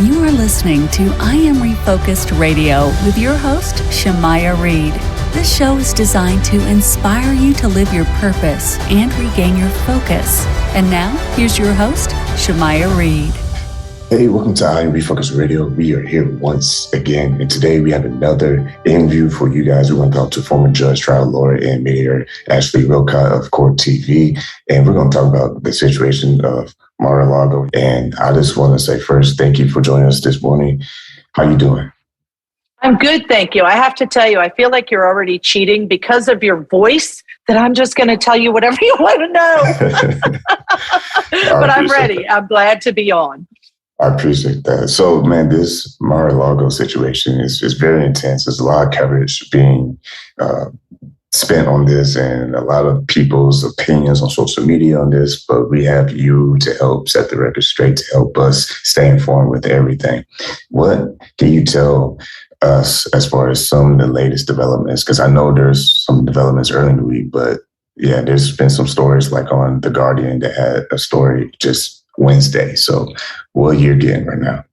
You are listening to I Am Refocused Radio with your host, Shamaya Reed. This show is designed to inspire you to live your purpose and regain your focus. And now, here's your host, Shamaya Reed. Hey, welcome to I Am Refocused Radio. We are here once again, and today we have another interview for you guys. We're going to talk to former judge, trial lawyer, and mediator Willcott of Court TV, and we're going to talk about the situation of Mar-a-Lago. And I just want to say first, thank you for joining us this morning. How you doing? I'm good, thank you. I have to tell you, I feel like you're already cheating because of your voice, that I'm just going to tell you whatever you want to know. But I'm ready. I'm glad to be on. I appreciate that. So, man, this Mar-a-Lago situation is very intense. There's a lot of coverage being spent on this and a lot of people's opinions on social media on this, but we have you to help set the record straight, to help us stay informed with everything. What can you tell us as far as some of the latest developments? Because I know there's some developments early in the week, but yeah, there's been some stories like on The Guardian that had a story just Wednesday. So what you're getting right now?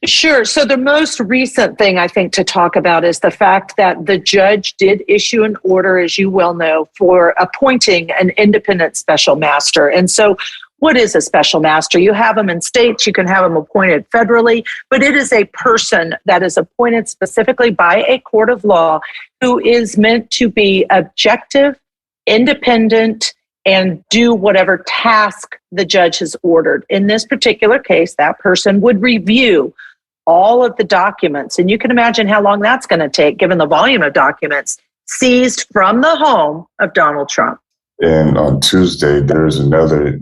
Sure. So the most recent thing I think to talk about is the fact that the judge did issue an order, as you well know, for appointing an independent special master. And so what is a special master? You have them in states, you can have them appointed federally, but it is a person that is appointed specifically by a court of law who is meant to be objective, independent, and do whatever task the judge has ordered. In this particular case, that person would review all of the documents. And you can imagine how long that's going to take, given the volume of documents seized from the home of Donald Trump. And on Tuesday, there's another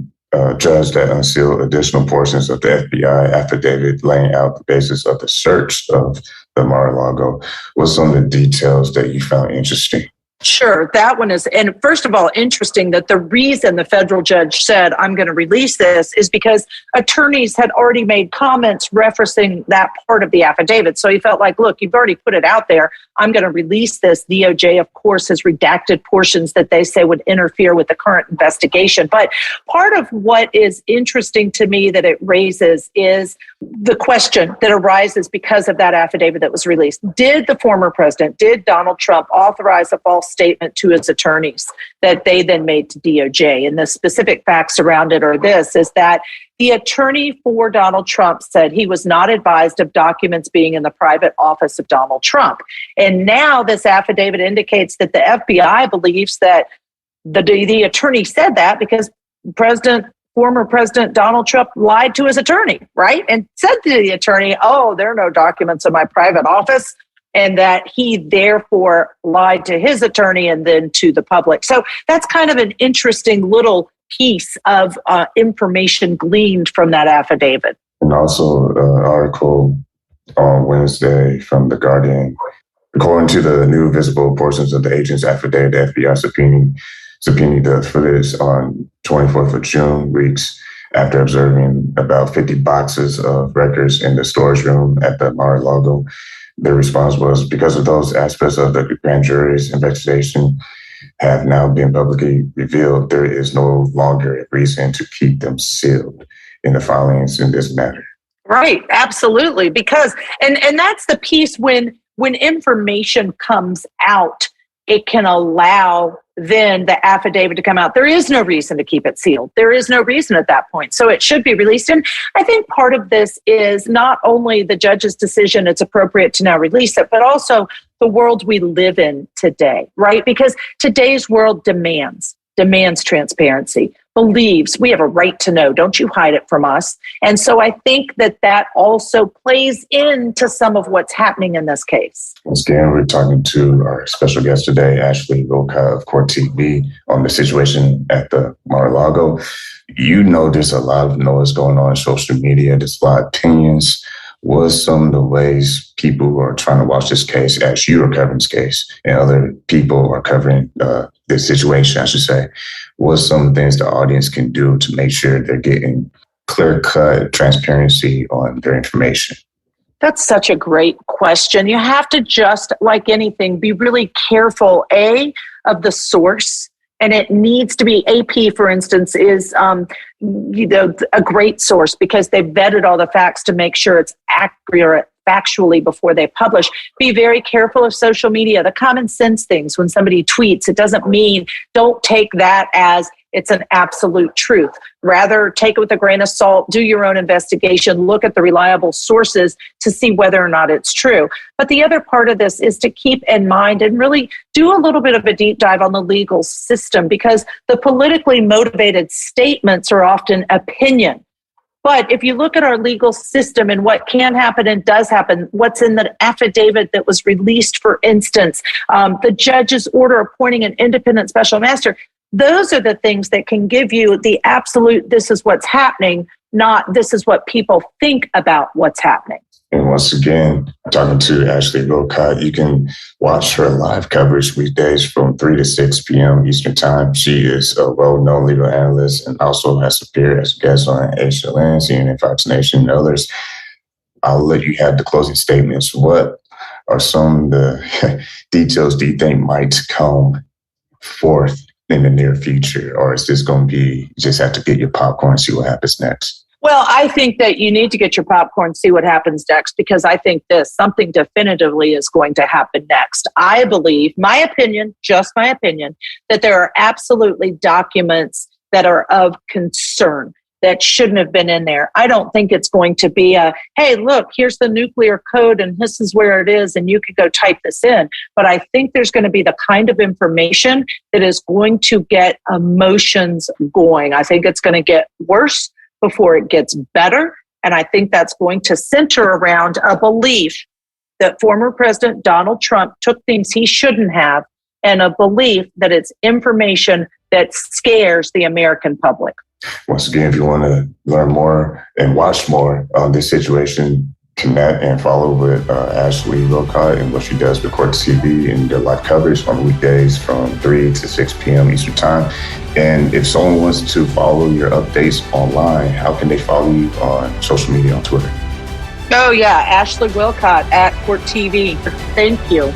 judge that unsealed additional portions of the FBI affidavit laying out the basis of the search of the Mar-a-Lago. What's some of the details that you found interesting? Sure, that one is, and first of all, interesting that the reason the federal judge said, I'm going to release this, is because attorneys had already made comments referencing that part of the affidavit. So he felt like, look, you've already put it out there. I'm going to release this. DOJ, of course, has redacted portions that they say would interfere with the current investigation. But part of what is interesting to me that it raises is the question that arises because of that affidavit that was released. Did the former president, did Donald Trump authorize a false statement to his attorneys that they then made to DOJ? And the specific facts around it are this, is that the attorney for Donald Trump said he was not advised of documents being in the private office of Donald Trump. And now this affidavit indicates that the FBI believes that the attorney said that because former President Donald Trump lied to his attorney, right? And said to the attorney, oh, there are no documents in my private office. And that he therefore lied to his attorney and then to the public. So that's kind of an interesting little piece of information gleaned from that affidavit. And also an article on Wednesday from The Guardian. According to the new visible portions of the agent's affidavit, the FBI subpoenaed the footage on 24th of June, weeks after observing about 50 boxes of records in the storage room at the Mar-a-Lago. Their response was, because of those aspects of the grand jury's investigation have now been publicly revealed, there is no longer a reason to keep them sealed in the filings in this matter. Right, absolutely. Because, and that's the piece when information comes out, it can allow then the affidavit to come out. There is no reason to keep it sealed. There is no reason at that point. So it should be released. And I think part of this is not only the judge's decision, it's appropriate to now release it, but also the world we live in today, right? Because today's world demands transparency, believes we have a right to know. Don't you hide it from us. And so I think that also plays into some of what's happening in this case. Once again, we're talking to our special guest today, Willcott of Court TV, on the situation at the Mar-a-Lago. You know there's a lot of noise going on in social media. There's a lot of opinions. What some of the ways people who are trying to watch this case, as you are covering this case, and other people are covering this situation, I should say, what some things the audience can do to make sure they're getting clear-cut transparency on their information? That's such a great question. You have to just, like anything, be really careful, of the source And it needs to be, AP, for instance, is a great source because they've vetted all the facts to make sure it's accurate factually before they publish. Be very careful of social media, the common sense things. When somebody tweets, it doesn't mean, don't take that as it's an absolute truth. Rather, take it with a grain of salt, do your own investigation, look at the reliable sources to see whether or not it's true. But the other part of this is to keep in mind and really do a little bit of a deep dive on the legal system, because the politically motivated statements are often opinion. But if you look at our legal system and what can happen and does happen, what's in the affidavit that was released, for instance, the judge's order appointing an independent special master, those are the things that can give you the absolute, this is what's happening, not this is what people think about what's happening. And once again, talking to Ashley Willcott, you can watch her live coverage weekdays from 3 to 6 p.m. Eastern Time. She is a well-known legal analyst and also has appeared as a guest on HLN, CNN, Fox Nation, and others. I'll let you have the closing statements. What are some of the details do you think might come forth in the near future? Or is this going to be, you just have to get your popcorn and see what happens next? Well, I think that you need to get your popcorn, see what happens next, because I think something definitively is going to happen next. I believe, my opinion, just my opinion, that there are absolutely documents that are of concern that shouldn't have been in there. I don't think it's going to be a, hey, look, here's the nuclear code and this is where it is and you could go type this in. But I think there's going to be the kind of information that is going to get emotions going. I think it's going to get worse before it gets better. And I think that's going to center around a belief that former President Donald Trump took things he shouldn't have, and a belief that it's information that scares the American public. Once again, if you want to learn more and watch more on this situation, connect and follow with Ashley Willcott and what she does with Court TV and their live coverage on weekdays from 3 to 6 p.m. Eastern Time. And if someone wants to follow your updates online, how can they follow you on social media, on Twitter? Oh, yeah, Ashley Willcott at Court TV. Thank you.